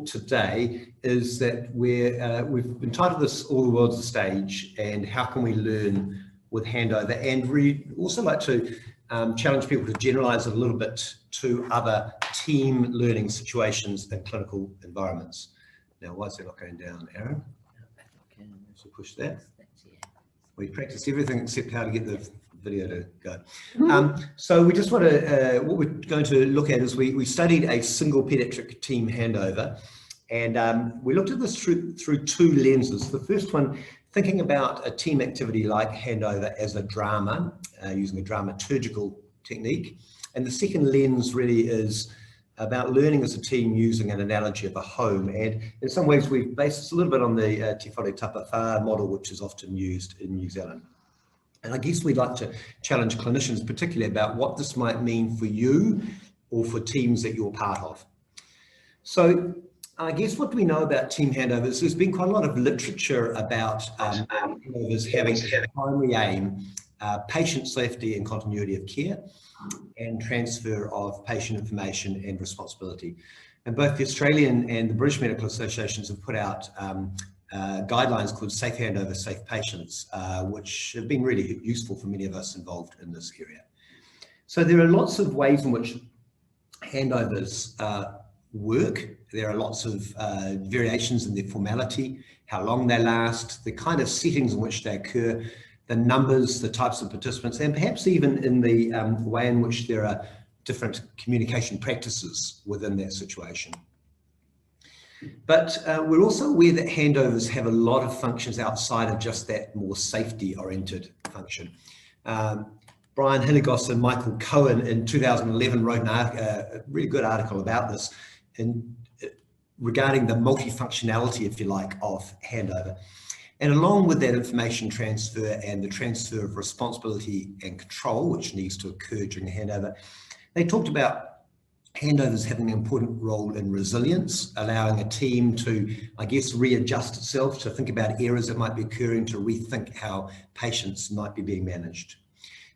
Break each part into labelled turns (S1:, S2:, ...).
S1: today is that we've entitled this All the World's a Stage, and how can we learn with handover? And we also like to challenge people to generalize it a little bit to other team learning situations and clinical environments. Now, why is that not going down, Aaron? So push that. We practiced everything except how to get the video to go. So we just want to, what we're going to look at is we studied a single paediatric team handover, and we looked at this through two lenses. The first one, thinking about a team activity like handover as a drama, using a dramaturgical technique. And the second lens really is about learning as a team using an analogy of a home. And in some ways, we've based this a little bit on the Te Whare Tapa Whā model, which is often used in New Zealand. And I guess we'd like to challenge clinicians particularly about what this might mean for you or for teams that you're part of. So I guess what do we know about team handovers? There's been quite a lot of literature about handovers having as a primary aim patient safety and continuity of care, and transfer of patient information and responsibility. And both the Australian and the British Medical Associations have put out guidelines called Safe Handover, Safe Patients, which have been really useful for many of us involved in this area. So there are lots of ways in which handovers work. There are lots of variations in their formality, how long they last, the kind of settings in which they occur, the numbers, the types of participants, and perhaps even in the way in which there are different communication practices within that situation. But we're also aware that handovers have a lot of functions outside of just that more safety-oriented function. Brian Hillagos and Michael Cohen in 2011 wrote a really good article about this regarding the multifunctionality, if you like, of handover. And along with that information transfer and the transfer of responsibility and control, which needs to occur during the handover, they talked about handovers having an important role in resilience, allowing a team to, I guess, readjust itself, to think about errors that might be occurring, to rethink how patients might be being managed.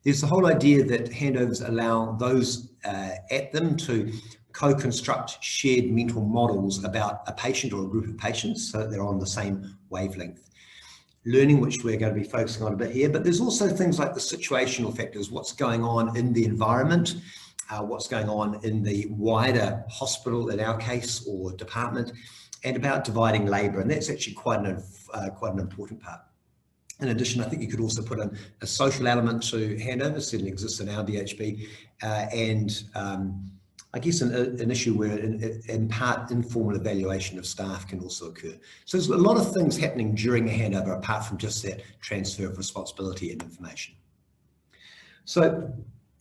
S1: There's the whole idea that handovers allow those at them to co-construct shared mental models about a patient or a group of patients so that they're on the same wavelength. Learning, which we're going to be focusing on a bit here, but there's also things like the situational factors, what's going on in the environment, what's going on in the wider hospital, in our case, or department, and about dividing labour, and that's actually quite an important part. In addition, I think you could also put in a social element to handover, certainly exists in our DHB, and I guess an issue where in part informal evaluation of staff can also occur. So there's a lot of things happening during a handover apart from just that transfer of responsibility and information. So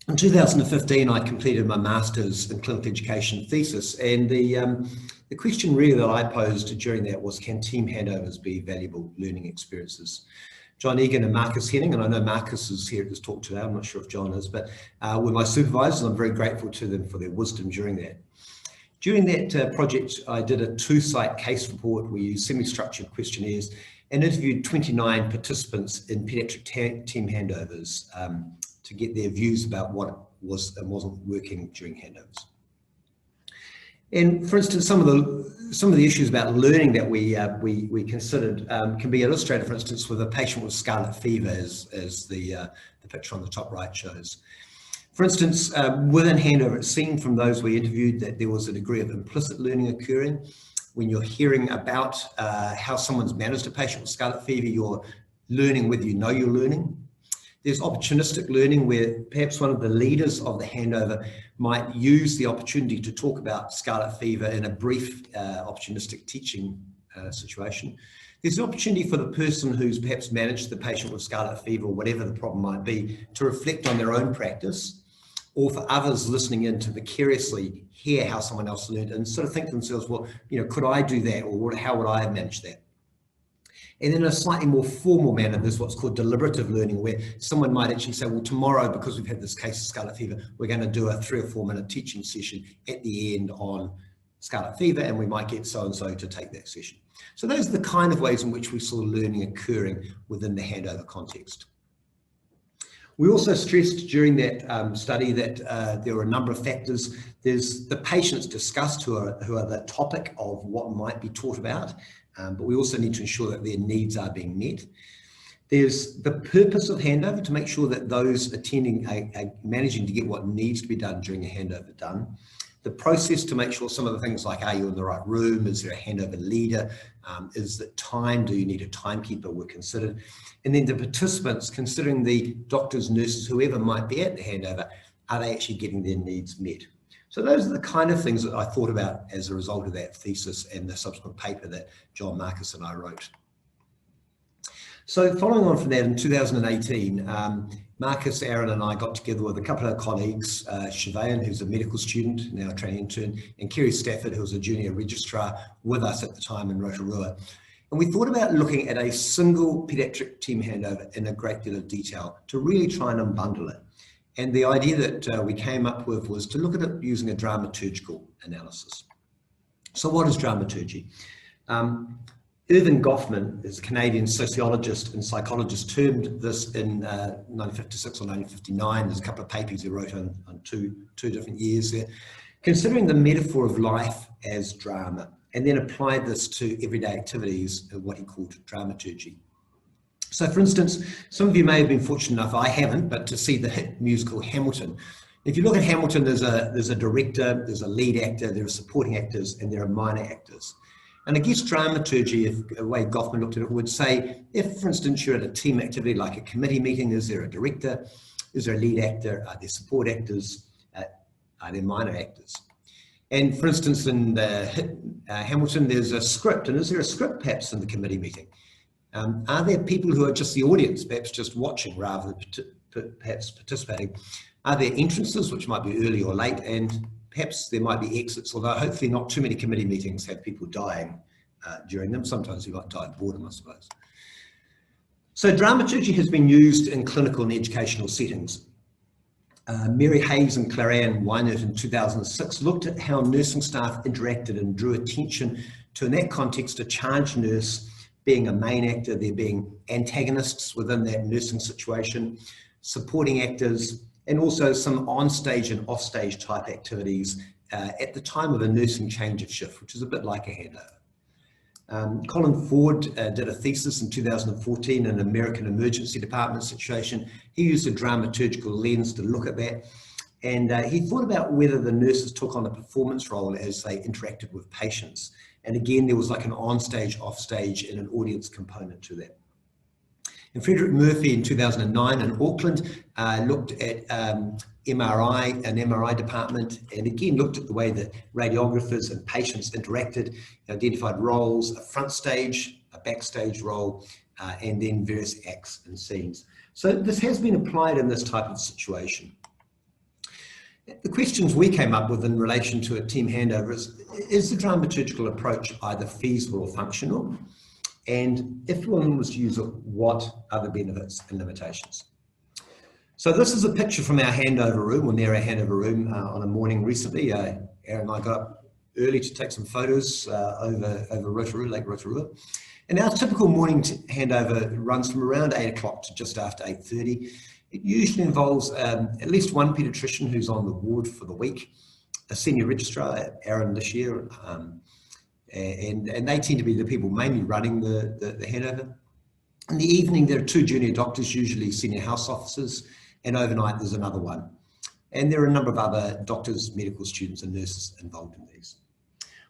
S1: in 2015, I completed my master's in clinical education thesis, and the question really that I posed during that was, can team handovers be valuable learning experiences? John Egan and Marcus Henning, and I know Marcus is here at this talk today, I'm not sure if John is, but were my supervisors, and I'm very grateful to them for their wisdom during that. During that project, I did a 2-site case report. We used semi-structured questionnaires and interviewed 29 participants in paediatric team handovers to get their views about what was and wasn't working during handovers. And for instance, some of the issues about learning that we considered can be illustrated, for instance, with a patient with scarlet fever, as the picture on the top right shows. For instance, within handover, it seemed from those we interviewed that there was a degree of implicit learning occurring. When you're hearing about how someone's managed a patient with scarlet fever, you're learning whether you know you're learning. There's opportunistic learning where perhaps one of the leaders of the handover might use the opportunity to talk about scarlet fever in a brief opportunistic teaching situation. There's an opportunity for the person who's perhaps managed the patient with scarlet fever or whatever the problem might be to reflect on their own practice, or for others listening in to vicariously hear how someone else learned and sort of think to themselves, well, you know, could I do that, or how would I have managed that? And in a slightly more formal manner, there's what's called deliberative learning, where someone might actually say, well, tomorrow, because we've had this case of scarlet fever, we're going to do a 3 or 4 minute teaching session at the end on scarlet fever, and we might get so-and-so to take that session. So those are the kind of ways in which we saw learning occurring within the handover context. We also stressed during that study that there were a number of factors. There's the patients discussed who are the topic of what might be taught about, but we also need to ensure that their needs are being met. There's the purpose of handover, to make sure that those attending are managing to get what needs to be done during a handover done. The process, to make sure some of the things like, are you in the right room? Is there a handover leader? Is it time? Do you need a timekeeper? Were considered. And then the participants, considering the doctors, nurses, whoever might be at the handover, are they actually getting their needs met? So those are the kind of things that I thought about as a result of that thesis and the subsequent paper that John, Marcus and I wrote. So following on from that, in 2018, Marcus, Aaron and I got together with a couple of colleagues, Siobhan, who's a medical student, now a training intern, and Kerry Stafford, who was a junior registrar with us at the time in Rotorua. And we thought about looking at a single paediatric team handover in a great deal of detail to really try and unbundle it. And the idea that we came up with was to look at it using a dramaturgical analysis. So what is dramaturgy? Irving Goffman is a Canadian sociologist and psychologist, termed this in 1956 or 1959. There's a couple of papers he wrote on two different years there, considering the metaphor of life as drama, and then applied this to everyday activities of what he called dramaturgy. So for instance, some of you may have been fortunate enough, I haven't, but to see the hit musical Hamilton. If you look at Hamilton, there's a director, there's a lead actor, there are supporting actors, and there are minor actors. And I guess dramaturgy, if the way Goffman looked at it, would say, if, for instance, you're at a team activity like a committee meeting, is there a director? Is there a lead actor? Are there support actors? Are there minor actors? And for instance, in Hamilton, there's a script. And is there a script perhaps in the committee meeting? Are there people who are just the audience, perhaps just watching rather than perhaps participating? Are there entrances, which might be early or late? And perhaps there might be exits, although hopefully not too many committee meetings have people dying during them. Sometimes you might die of boredom, I suppose. So dramaturgy has been used in clinical and educational settings. Mary Hayes and Claranne Weinert in 2006 looked at how nursing staff interacted and drew attention to, in that context, a charge nurse being a main actor, there being antagonists within that nursing situation, supporting actors, and also some on-stage and off-stage type activities at the time of a nursing change of shift, which is a bit like a handover. Colin Ford did a thesis in 2014 in an American emergency department situation. He used a dramaturgical lens to look at that, and he thought about whether the nurses took on a performance role as they interacted with patients. And again, there was like an on-stage, off-stage, and an audience component to that. And Frederick Murphy in 2009 in Auckland looked at an MRI department, and again looked at the way that radiographers and patients interacted, identified roles, a front stage, a backstage role, and then various acts and scenes. So this has been applied in this type of situation. The questions we came up with in relation to a team handover is the dramaturgical approach either feasible or functional? And if one was to use it, what are the benefits and limitations? So this is a picture from our handover room, or near our handover room, on a morning recently. Aaron and I got up early to take some photos over Rotorua, Lake Rotorua. And our typical morning handover runs from around 8 o'clock to just after 8:30. It usually involves at least one paediatrician who's on the ward for the week, a senior registrar, Aaron this year, and they tend to be the people mainly running the handover. In the evening, there are 2 junior doctors, usually senior house officers, and overnight there's another one. And there are a number of other doctors, medical students and nurses involved in these.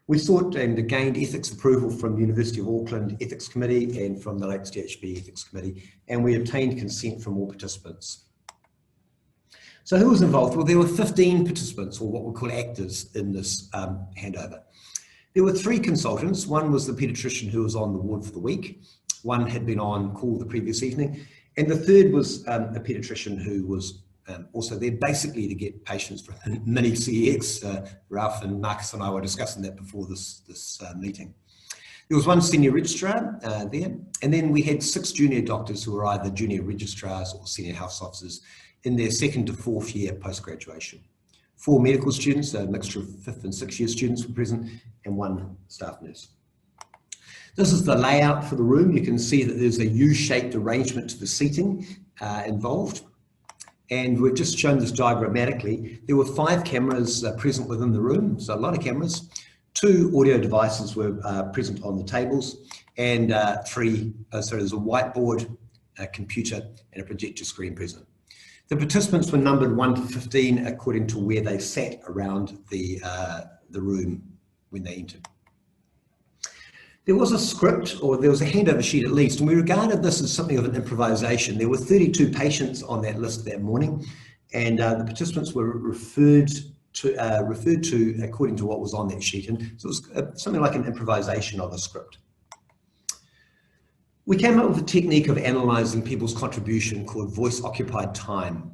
S1: We sought and gained ethics approval from the University of Auckland Ethics Committee and from the Lakes DHB Ethics Committee, and we obtained consent from all participants. So who was involved? Well, there were 15 participants, or what we call actors, in this handover. There were 3 consultants. One was the paediatrician who was on the ward for the week. One had been on call the previous evening. And the third was a paediatrician who was also there basically to get patients for mini CEX. Ralph and Marcus and I were discussing that before this meeting. There was one senior registrar there, and then we had 6 junior doctors who were either junior registrars or senior house officers in their 2nd to 4th year post-graduation. 4 medical students, a mixture of 5th and 6th year students were present, and 1 staff nurse. This is the layout for the room. You can see that there's a U-shaped arrangement to the seating involved. And we've just shown this diagrammatically. There were 5 cameras present within the room, so a lot of cameras. 2 audio devices were present on the tables, and there's a whiteboard, a computer, and a projector screen present. The participants were numbered 1 to 15 according to where they sat around the room when they entered. There was a script, or there was a handover sheet at least, and we regarded this as something of an improvisation. There were 32 patients on that list that morning, and the participants were referred to according to what was on that sheet, and so it was something like an improvisation of a script. We came up with a technique of analysing people's contribution called voice-occupied time.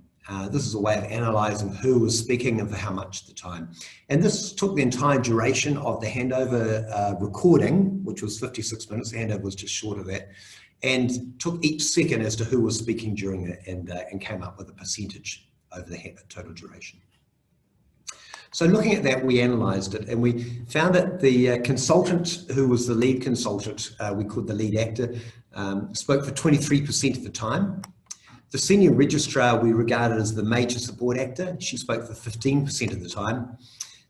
S1: This is a way of analysing who was speaking and for how much of the time. And this took the entire duration of the handover recording, which was 56 minutes. The handover was just short of that, and took each second as to who was speaking during it, and came up with a percentage over the total duration. So looking at that, we analysed it, and we found that the consultant, who was the lead consultant, we called the lead actor, spoke for 23% of the time. The senior registrar we regarded as the major support actor. She spoke for 15% of the time.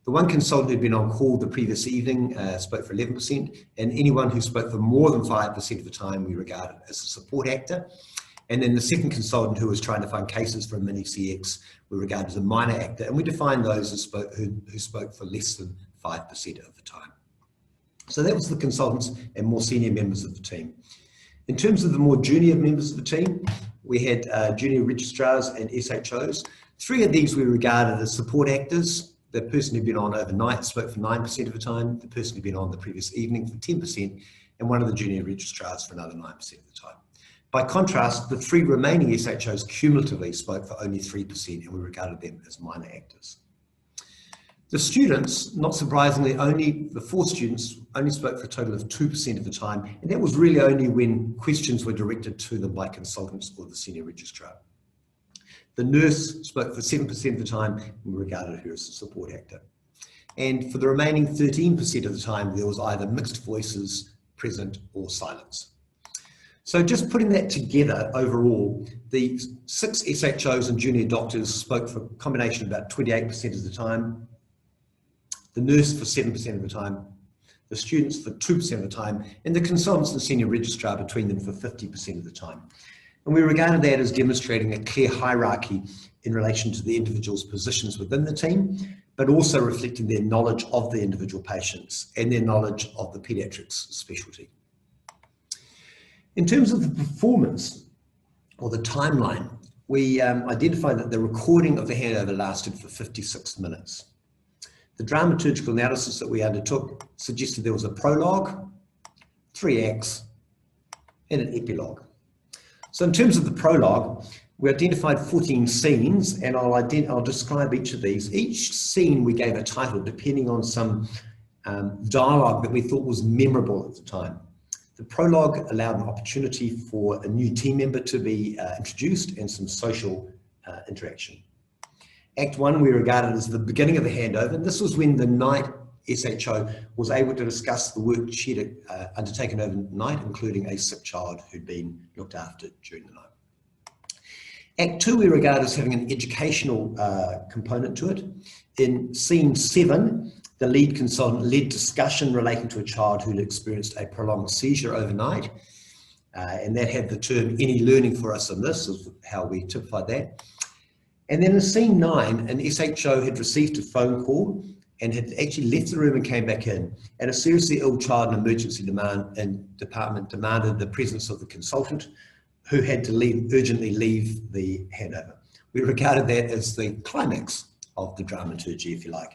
S1: The one consultant who'd been on call the previous evening spoke for 11%, and anyone who spoke for more than 5% of the time we regarded as a support actor. And then the second consultant, who was trying to find cases for a mini CX, we regarded as a minor actor, and we defined those as who spoke for less than 5% of the time. So that was the consultants and more senior members of the team. In terms of the more junior members of the team, we had junior registrars and SHOs. 3 of these we regarded as support actors. The person who'd been on overnight spoke for 9% of the time, the person who'd been on the previous evening for 10%, and one of the junior registrars for another 9% of the time. By contrast, the 3 remaining SHOs cumulatively spoke for only 3%, and we regarded them as minor actors. The students, not surprisingly, the 4 students only spoke for a total of 2% of the time, and that was really only when questions were directed to them by consultants or the senior registrar. The nurse spoke for 7% of the time, and we regarded her as a support actor. And for the remaining 13% of the time, there was either mixed voices present or silence. So just putting that together overall, the 6 SHOs and junior doctors spoke for a combination of about 28% of the time, the nurse for 7% of the time, the students for 2% of the time, and the consultants and senior registrar between them for 50% of the time. And we regarded that as demonstrating a clear hierarchy in relation to the individual's positions within the team, but also reflecting their knowledge of the individual patients and their knowledge of the paediatrics specialty. In terms of the performance or the timeline, we identified that the recording of the handover lasted for 56 minutes. The dramaturgical analysis that we undertook suggested there was a prologue, 3 acts, and an epilogue. So in terms of the prologue, we identified 14 scenes, and I'll describe each of these. Each scene we gave a title depending on some dialogue that we thought was memorable at the time. The prologue allowed an opportunity for a new team member to be introduced and some social interaction. Act 1 we regarded as the beginning of the handover, and this was when the night SHO was able to discuss the work she had undertaken overnight, including a sick child who'd been looked after during the night. Act 2 we regard as having an educational component to it. In scene 7, the lead consultant led discussion relating to a child who'd experienced a prolonged seizure overnight, and that had the term "any learning for us in this" is how we typified that. And then in scene 9, an SHO had received a phone call and had actually left the room and came back in, and a seriously ill child in emergency department demanded the presence of the consultant, who had to urgently leave the handover. We regarded that as the climax of the dramaturgy, if you like.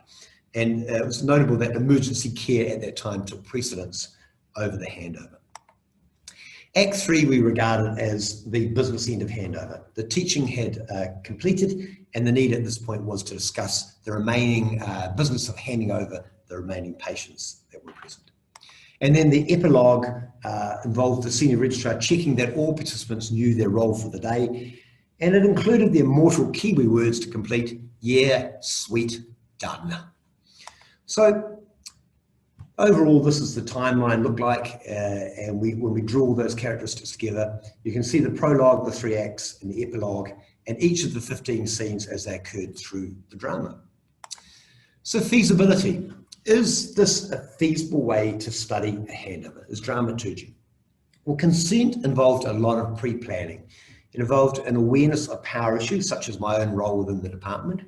S1: And it was notable that emergency care at that time took precedence over the handover. Act 3 we regarded as the business end of handover. The teaching had completed, and the need at this point was to discuss the remaining business of handing over the remaining patients that were present. And then the epilogue involved the senior registrar checking that all participants knew their role for the day, and it included the immortal Kiwi words to complete: "Yeah, sweet, done." So overall, this is the timeline look like, and when we draw those characteristics together, you can see the prologue, the 3 acts, and the epilogue, and each of the 15 scenes as they occurred through the drama. So feasibility. Is this a feasible way to study a handover? Is dramaturgy? Well, consent involved a lot of pre-planning. It involved an awareness of power issues, such as my own role within the department,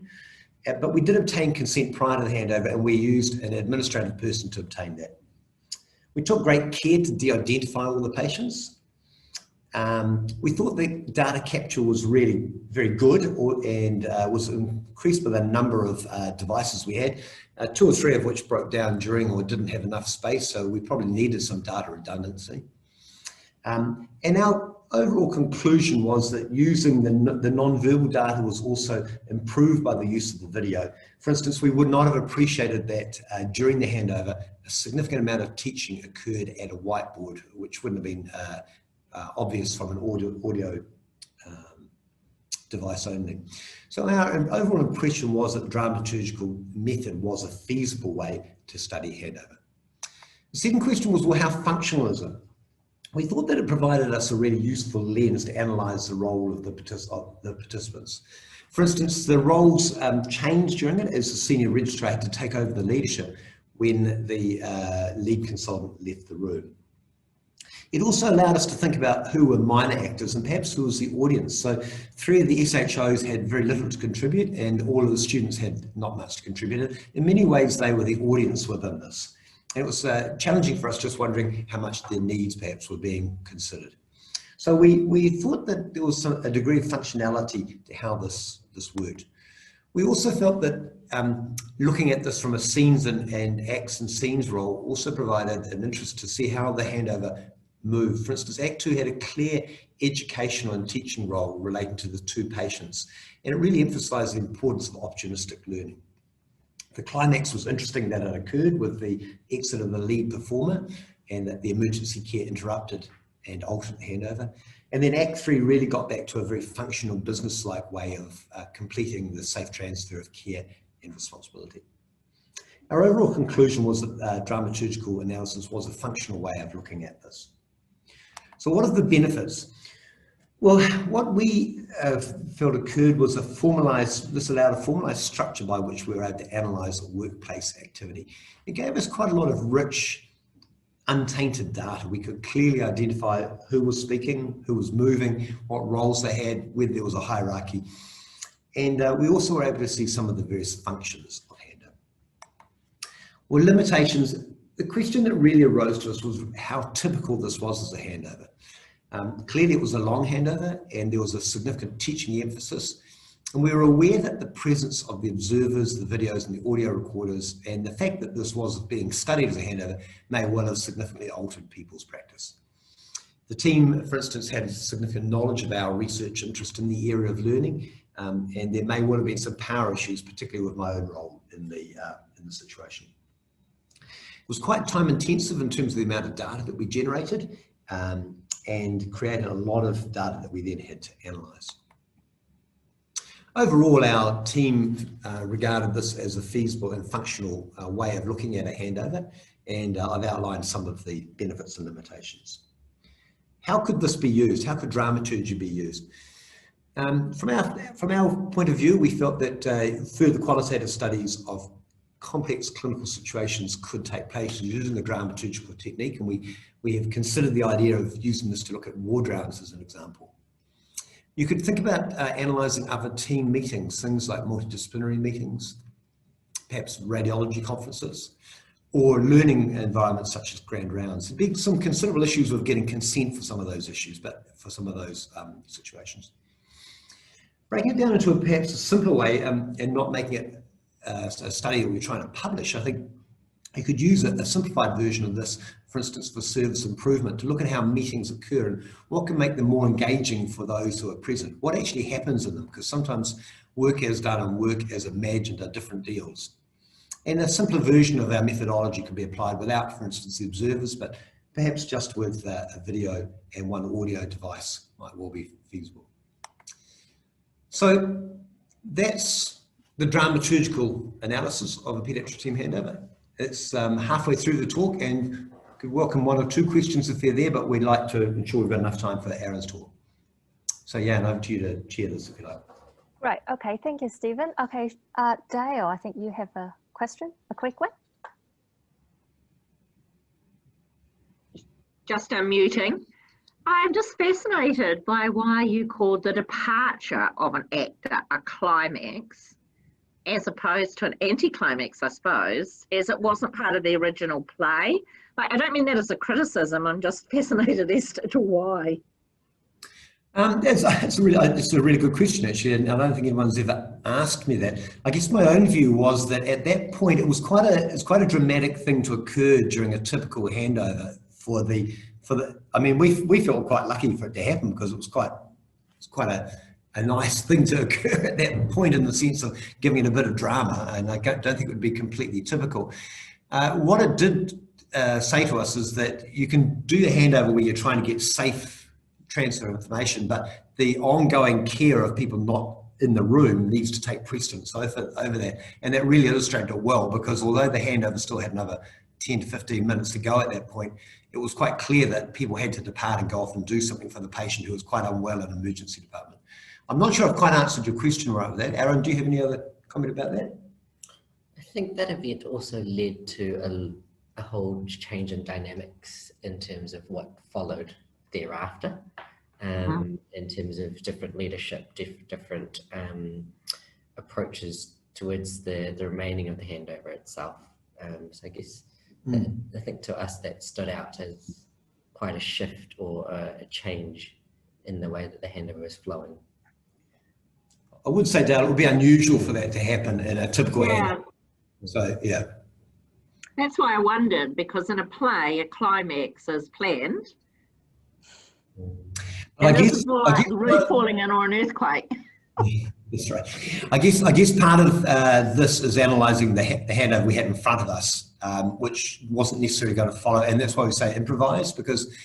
S1: but we did obtain consent prior to the handover, and we used an administrative person to obtain that. We took great care to de-identify all the patients. We thought the data capture was really very good and was increased by the number of devices we had, 2 or 3 of which broke down during or didn't have enough space, so we probably needed some data redundancy. And our overall conclusion was that using the non-verbal data was also improved by the use of the video. For instance, we would not have appreciated that during the handover, a significant amount of teaching occurred at a whiteboard, which wouldn't have been obvious from an audio device only. So our overall impression was that the dramaturgical method was a feasible way to study handover. The second question was, well, how functional is it? We thought that it provided us a really useful lens to analyse the role of the participants. For instance, the roles changed during it as the senior registrar had to take over the leadership when the lead consultant left the room. It also allowed us to think about who were minor actors and perhaps who was the audience. So 3 of the SHOs had very little to contribute and all of the students had not much to contribute. In many ways, they were the audience within this. And it was challenging for us, just wondering how much their needs perhaps were being considered. So we thought that there was a degree of functionality to how this worked. We also felt that looking at this from a scenes and acts and scenes role also provided an interest to see how the handover moved. For instance, Act 2 had a clear educational and teaching role relating to the 2 patients, and it really emphasised the importance of optimistic learning. The climax was interesting that it occurred with the exit of the lead performer and that the emergency care interrupted and altered the handover. And then Act 3 really got back to a very functional business-like way of completing the safe transfer of care and responsibility. Our overall conclusion was that dramaturgical analysis was a functional way of looking at this. So what are the benefits? Well, what we felt occurred was this allowed a formalised structure by which we were able to analyse workplace activity. It gave us quite a lot of rich, untainted data. We could clearly identify who was speaking, who was moving, what roles they had, whether there was a hierarchy. And we also were able to see some of the various functions of handover. Well, limitations. The question that really arose to us was how typical this was as a handover. Clearly it was a long handover and there was a significant teaching emphasis, and we were aware that the presence of the observers, the videos and the audio recorders, and the fact that this was being studied as a handover may well have significantly altered people's practice. The team, for instance, had significant knowledge of our research interest in the area of learning, and there may well have been some power issues, particularly with my own role in the situation. It was quite time intensive in terms of the amount of data that we generated, and created a lot of data that we then had to analyse. Overall, our team regarded this as a feasible and functional way of looking at a handover, and I've outlined some of the benefits and limitations. How could this be used? How could dramaturgy be used? From our point of view, we felt that further qualitative studies of complex clinical situations could take place using the dramaturgical technique, and we have considered the idea of using this to look at war dramas as an example. You could think about analysing other team meetings, things like multidisciplinary meetings, perhaps radiology conferences, or learning environments such as grand rounds. There'd be some considerable issues with getting consent for some of those issues, but for some of those situations. Breaking it down into perhaps a simpler way and not making it a study that we're trying to publish, I think you could use a simplified version of this, for instance, for service improvement, to look at how meetings occur and what can make them more engaging for those who are present. What actually happens in them, because sometimes work as done and work as imagined are different deals. And a simpler version of our methodology can be applied without, for instance, the observers, but perhaps just with a video and one audio device might well be feasible. So that's the dramaturgical analysis of a paediatric team handover. It's halfway through the talk, and could welcome 1 or 2 questions if they're there, but we'd like to ensure we've got enough time for Aaron's talk. So yeah, and over to you to chair this if you like.
S2: Right, okay, thank you, Stephen. Okay, Dale, I think you have a question, a quick one.
S3: Just unmuting. I'm just fascinated by why you called the departure of an actor a climax as opposed to an anticlimax, I suppose, as it wasn't part of the original play. Like, I don't mean that as a criticism, I'm just fascinated as to why.
S1: It's a really good question, actually, and I don't think anyone's ever asked me that. I guess my own view was that at that point it was quite a dramatic thing to occur during a typical handover for the. I mean, we felt quite lucky for it to happen because it was quite a nice thing to occur at that point in the sense of giving it a bit of drama, and I don't think it would be completely typical. What it did say to us is that you can do the handover where you're trying to get safe transfer of information, but the ongoing care of people not in the room needs to take precedence over that. And that really illustrated it well, because although the handover still had another 10 to 15 minutes to go at that point, it was quite clear that people had to depart and go off and do something for the patient who was quite unwell in an emergency department. I'm not sure I've quite answered your question right with that. Aaron, do you have any other comment about that?
S4: I think that event also led to a whole change in dynamics in terms of what followed thereafter, in terms of different leadership, different approaches towards the remaining of the handover itself. So I guess I think to us that stood out as quite a shift or a change in the way that the handover was flowing.
S1: I would say, Dale, it would be unusual for that to happen in a typical handover. So yeah.
S3: That's why I wondered, because in a play, a climax is planned. And this is more like the roof falling in or an earthquake.
S1: That's right. I guess part of this is analysing the handover we had in front of us, which wasn't necessarily going to follow, and that's why we say improvise, because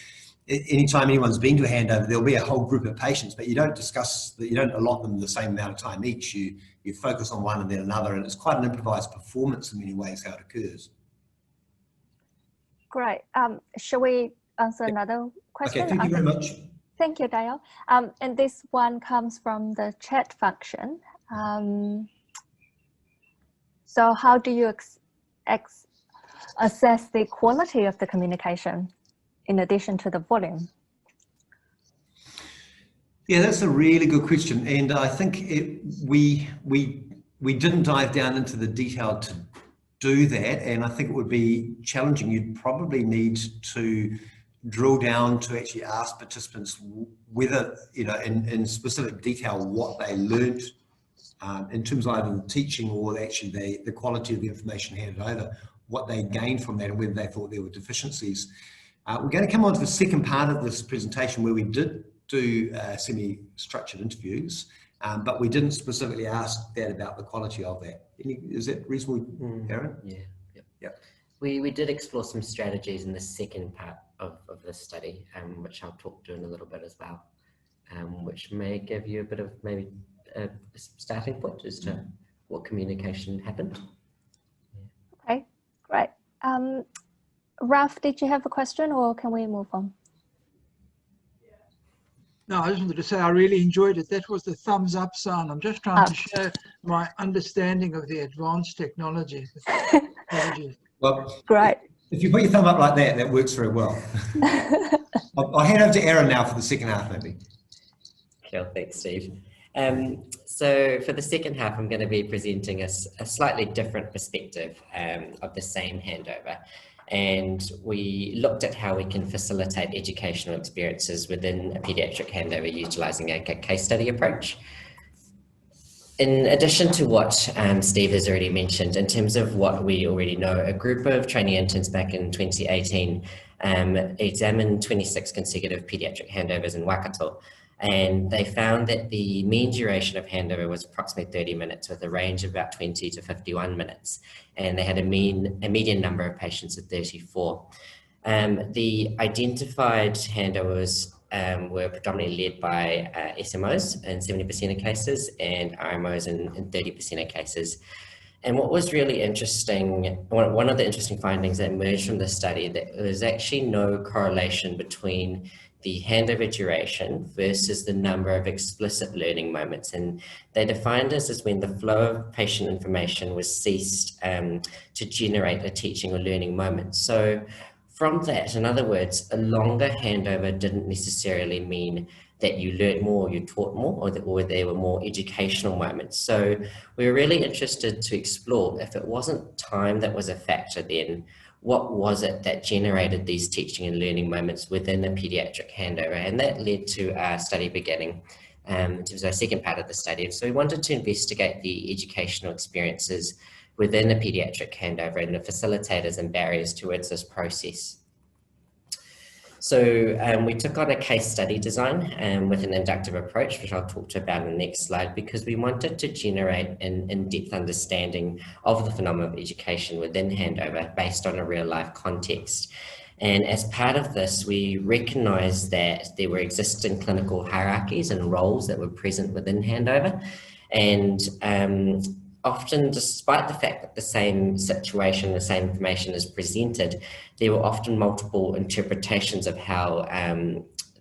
S1: anytime anyone's been to a handover, there'll be a whole group of patients, but you don't allot them the same amount of time each. You focus on one and then another, and it's quite an improvised performance in many ways how it occurs.
S2: Great. Shall we answer another question?
S1: Okay, thank you very much.
S2: Thank you, Dale. And this one comes from the chat function. So how do you assess the quality of the communication in addition to the volume?
S1: Yeah, that's a really good question. And I think we didn't dive down into the detail to do that. And I think it would be challenging. You'd probably need to drill down to actually ask participants whether, in specific detail, what they learned in terms of either the teaching or actually the quality of the information handed over, what they gained from that and whether they thought there were deficiencies. We're going to come on to the second part of this presentation where we did do semi-structured interviews, but we didn't specifically ask that about the quality of that. Is that reasonable, Aaron?
S4: Yeah. We did explore some strategies in the second part of this study, which I'll talk to in a little bit as well, which may give you a bit of maybe a starting point as to what communication happened.
S2: Okay, great. Ralph, did you have a question or can we move on?
S5: No, I just wanted to say I really enjoyed it. That was the thumbs up sign. I'm just trying to show my understanding of the advanced technology.
S1: Well,
S2: great.
S1: If you put your thumb up like that, that works very well. I'll hand over to Aaron now for the second half, maybe.
S4: Cool, thanks, Steve. So for the second half, I'm going to be presenting a slightly different perspective of the same handover. And we looked at how we can facilitate educational experiences within a paediatric handover utilising a case study approach. In addition to what Steve has already mentioned, in terms of what we already know, a group of trainee interns back in 2018 examined 26 consecutive paediatric handovers in Waikato, and they found that the mean duration of handover was approximately 30 minutes with a range of about 20 to 51 minutes, and they had a median number of patients of 34. The identified handovers were predominantly led by SMOs in 70% of cases and RMOs in 30% of cases. And what was really interesting, one of the interesting findings that emerged from this study, that there was actually no correlation between the handover duration versus the number of explicit learning moments. And they defined this as when the flow of patient information was ceased to generate a teaching or learning moment. So from that, in other words, a longer handover didn't necessarily mean that you learned more, you taught more, or there were more educational moments. So we were really interested to explore, if it wasn't time that was a factor then, what was it that generated these teaching and learning moments within a paediatric handover? And that led to our study beginning. It was our second part of the study. So we wanted to investigate the educational experiences within a paediatric handover and the facilitators and barriers towards this process. So we took on a case study design with an inductive approach, which I'll talk to about in the next slide, because we wanted to generate an in-depth understanding of the phenomenon of education within handover based on a real-life context. And as part of this, we recognised that there were existing clinical hierarchies and roles that were present within handover. And often, despite the fact that the same situation, the same information is presented, there were often multiple interpretations of how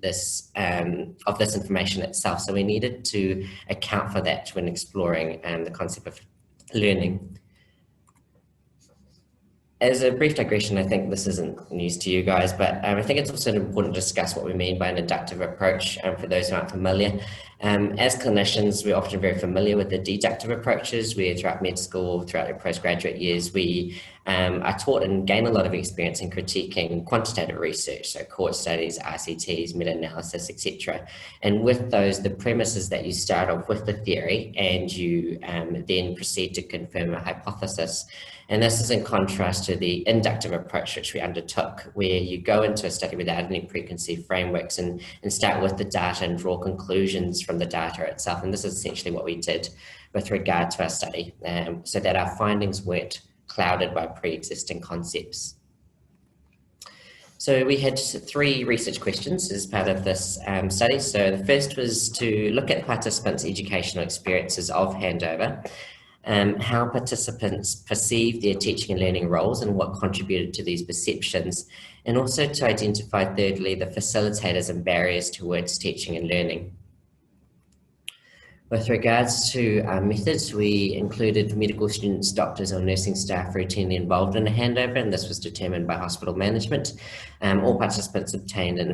S4: this information itself. So we needed to account for that when exploring the concept of learning. As a brief digression, I think this isn't news to you guys, but I think it's also important to discuss what we mean by an inductive approach for those who aren't familiar. As clinicians, we're often very familiar with the deductive approaches, where throughout med school, throughout your postgraduate years, we are taught and gain a lot of experience in critiquing quantitative research, so cohort studies, RCTs, meta-analysis, etc. And with those, the premise is that you start off with the theory and you then proceed to confirm a hypothesis. And this is in contrast to the inductive approach which we undertook, where you go into a study without any preconceived frameworks and start with the data and draw conclusions from the data itself. And this is essentially what we did with regard to our study, so that our findings weren't clouded by pre-existing concepts. So we had 3 research questions as part of this study. So the first was to look at participants' educational experiences of handover, how participants perceive their teaching and learning roles and what contributed to these perceptions, and also to identify, thirdly, the facilitators and barriers towards teaching and learning. With regards to our methods, we included medical students, doctors or nursing staff routinely involved in a handover, and this was determined by hospital management. All participants obtained an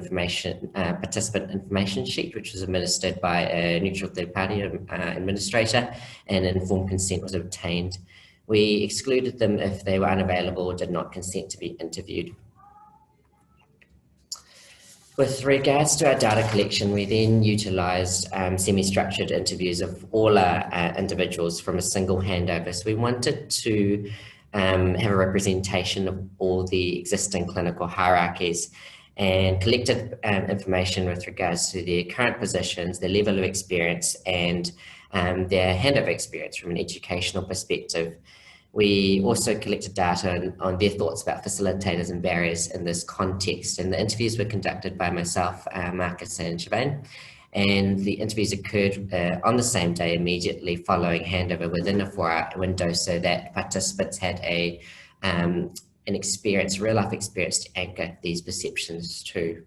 S4: participant information sheet, which was administered by a neutral third-party administrator, and informed consent was obtained. We excluded them if they were unavailable or did not consent to be interviewed. With regards to our data collection, we then utilised semi-structured interviews of all our individuals from a single handover. So we wanted to have a representation of all the existing clinical hierarchies and collected information with regards to their current positions, their level of experience, and their handover experience from an educational perspective. We also collected data on their thoughts about facilitators and barriers in this context, and the interviews were conducted by myself, Marcus and Siobhan, and the interviews occurred on the same day immediately following handover within a 4-hour window, so that participants had an experience, real-life experience to anchor these perceptions too.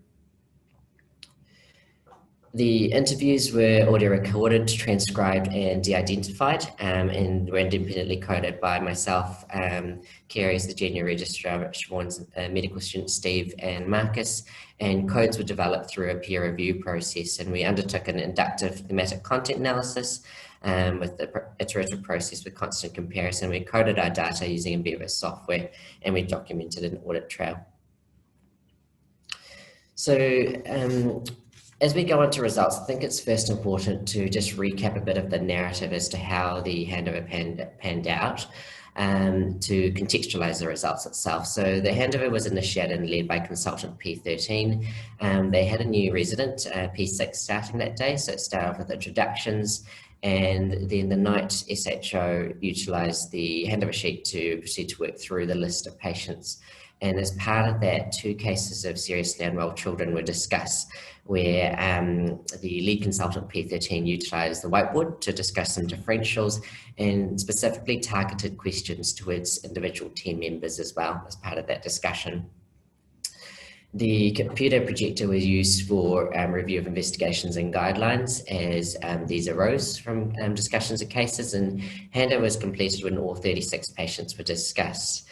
S4: The interviews were audio recorded, transcribed and de-identified, and were independently coded by myself, Kerry as the junior registrar, Siobhan's medical student Steve and Marcus, and codes were developed through a peer review process, and we undertook an inductive thematic content analysis with the iterative process with constant comparison. We coded our data using Handovers software, and we documented an audit trail. So as we go into results, I think it's first important to just recap a bit of the narrative as to how the handover panned out, to contextualize the results itself. So the handover was initiated and led by consultant P13. They had a new resident, P6, starting that day, so it started off with introductions, and then the night SHO utilised the handover sheet to proceed to work through the list of patients. And as part of that, 2 cases of seriously unwell children were discussed, where the lead consultant P13 utilised the whiteboard to discuss some differentials and specifically targeted questions towards individual team members as well as part of that discussion. The computer projector was used for review of investigations and guidelines as these arose from discussions of cases, and handover was completed when all 36 patients were discussed.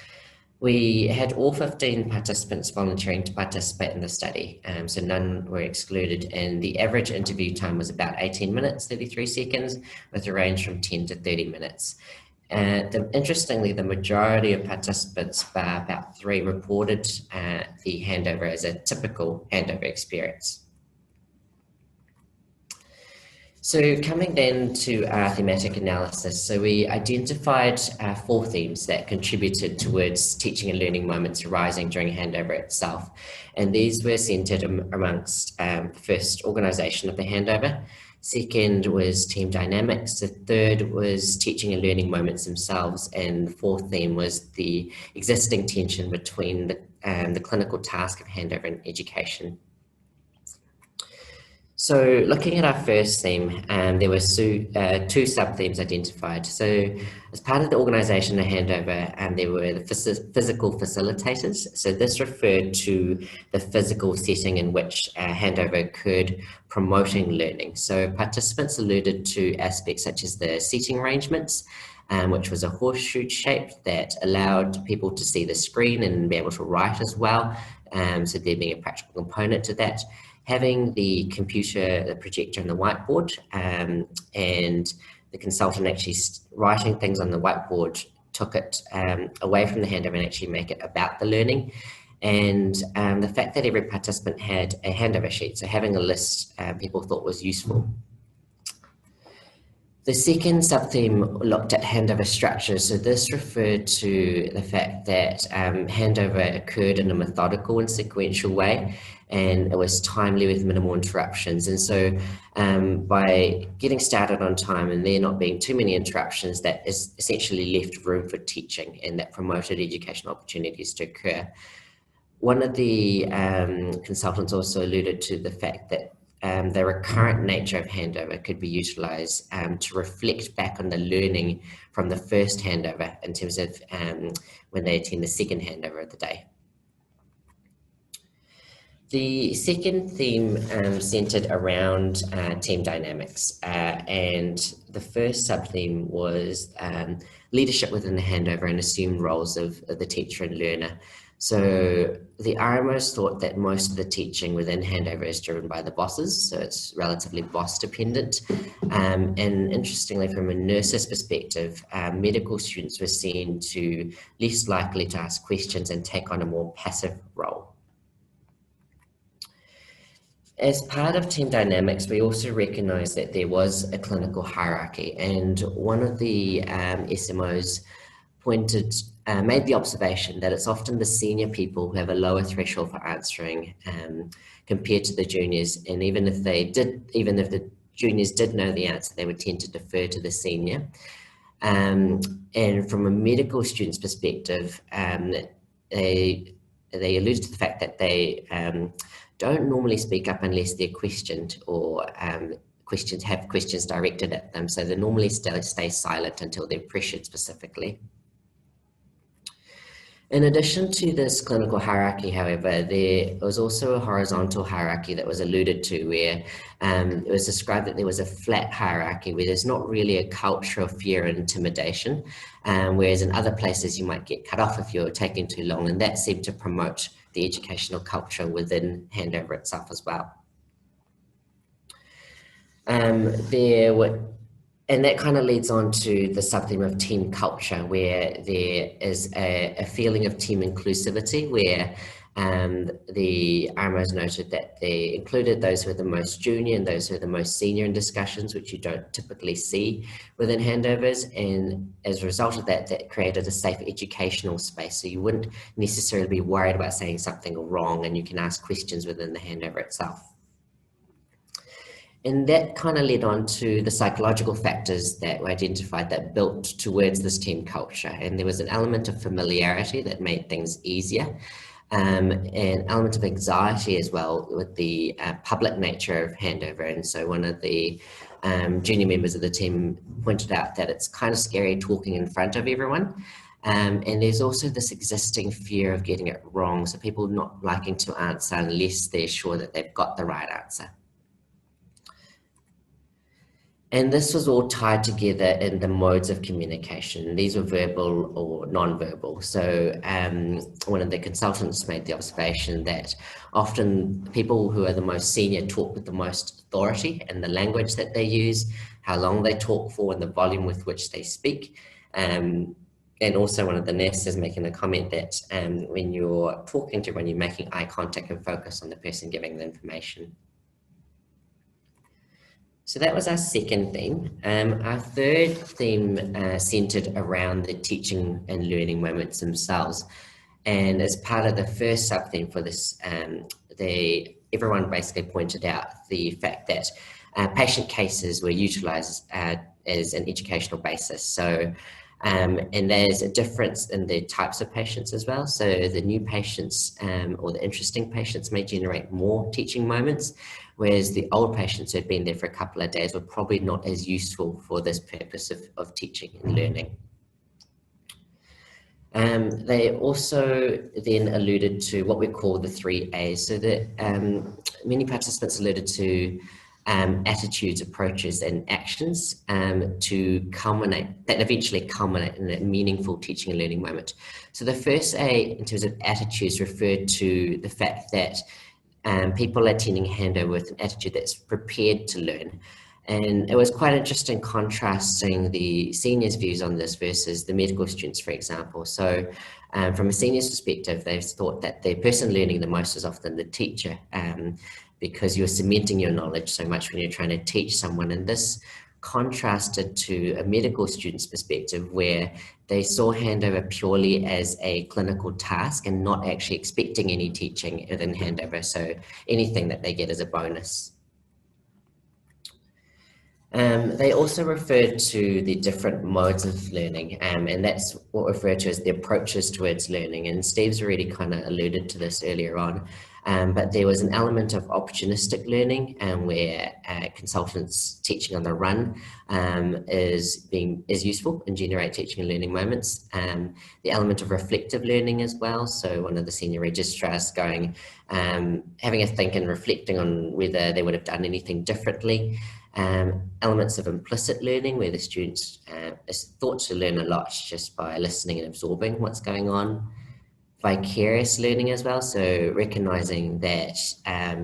S4: We had all 15 participants volunteering to participate in the study, so none were excluded, and the average interview time was about 18 minutes, 33 seconds, with a range from 10 to 30 minutes. Interestingly, the majority of participants, about 3, reported the handover as a typical handover experience. So coming then to our thematic analysis, so we identified 4 themes that contributed towards teaching and learning moments arising during handover itself. And these were centred amongst first, organisation of the handover. Second was team dynamics. The third was teaching and learning moments themselves. And the 4th theme was the existing tension between the clinical task of handover and education. So looking at our first theme, there were 2 sub-themes identified. So as part of the organisation of handover, there were the physical facilitators. So this referred to the physical setting in which handover occurred, promoting learning. So participants alluded to aspects such as the seating arrangements, which was a horseshoe shape that allowed people to see the screen and be able to write as well. So there being a practical component to that. Having the computer, the projector and the whiteboard, and the consultant actually writing things on the whiteboard took it away from the handover and actually make it about the learning. And the fact that every participant had a handover sheet, so having a list people thought was useful. The second sub-theme looked at handover structure. So this referred to the fact that handover occurred in a methodical and sequential way, and it was timely with minimal interruptions. And so by getting started on time and there not being too many interruptions, that is essentially left room for teaching, and that promoted educational opportunities to occur. One of the consultants also alluded to the fact that the recurrent nature of handover could be utilised to reflect back on the learning from the first handover in terms of when they attend the second handover of the day. The second theme centred around team dynamics, and the first sub-theme was leadership within the handover and assumed roles of the teacher and learner. So the RMOs thought that most of the teaching within handover is driven by the bosses, so it's relatively boss dependent. And interestingly, from a nurse's perspective, medical students were seen to least likely to ask questions and take on a more passive role. As part of team dynamics, we also recognised that there was a clinical hierarchy, and one of the SMOs made the observation that it's often the senior people who have a lower threshold for answering compared to the juniors, and even if the juniors did know the answer, they would tend to defer to the senior. And from a medical student's perspective, they alluded to the fact that they don't normally speak up unless they're questioned or have questions directed at them, so they normally stay silent until they're pressured specifically. In addition to this clinical hierarchy, however, there was also a horizontal hierarchy that was alluded to, where it was described that there was a flat hierarchy where there's not really a culture of fear and intimidation, whereas in other places you might get cut off if you're taking too long, and that seemed to promote the educational culture within handover itself as well. And that kind of leads on to the sub-theme of team culture, where there is a feeling of team inclusivity, where the RMOs noted that they included those who are the most junior and those who are the most senior in discussions, which you don't typically see within handovers. And as a result of that, that created a safe educational space. So you wouldn't necessarily be worried about saying something wrong, and you can ask questions within the handover itself. And that kind of led on to the psychological factors that were identified that built towards this team culture. And there was an element of familiarity that made things easier, an element of anxiety as well with the public nature of handover. And so one of the junior members of the team pointed out that it's kind of scary talking in front of everyone. And there's also this existing fear of getting it wrong. So people not liking to answer unless they're sure that they've got the right answer. And this was all tied together in the modes of communication. These were verbal or non-verbal. So one of the consultants made the observation that often people who are the most senior talk with the most authority in the language that they use, how long they talk for, and the volume with which they speak. And also one of the nurses making a comment that when you're talking to everyone, you're making eye contact and focus on the person giving the information. So that was our second theme. Our third theme centered around the teaching and learning moments themselves. And as part of the first sub-theme for this, everyone basically pointed out the fact that patient cases were utilized as an educational basis. So, and there's a difference in the types of patients as well. So the new patients or the interesting patients may generate more teaching moments, whereas the old patients who have been there for a couple of days were probably not as useful for this purpose of teaching and learning. They also then alluded to what we call the 3 A's. So that many participants alluded to attitudes, approaches, and actions to culminate, that eventually culminate in a meaningful teaching and learning moment. So the first A in terms of attitudes referred to the fact that people attending handover with an attitude that's prepared to learn. And it was quite interesting contrasting the seniors' views on this versus the medical students, for example. So from a senior's perspective, they've thought that the person learning the most is often the teacher, because you're cementing your knowledge so much when you're trying to teach someone. And this contrasted to a medical student's perspective, where they saw handover purely as a clinical task and not actually expecting any teaching within handover. So anything that they get is a bonus. They also referred to the different modes of learning, and that's what we refer to as the approaches towards learning. And Steve's already kind of alluded to this earlier on, but there was an element of opportunistic learning, where consultants teaching on the run is useful and generate teaching and learning moments. The element of reflective learning as well. So one of the senior registrars going, having a think and reflecting on whether they would have done anything differently. Elements of implicit learning, where the students is thought to learn a lot just by listening and absorbing what's going on. Vicarious learning as well, so recognizing that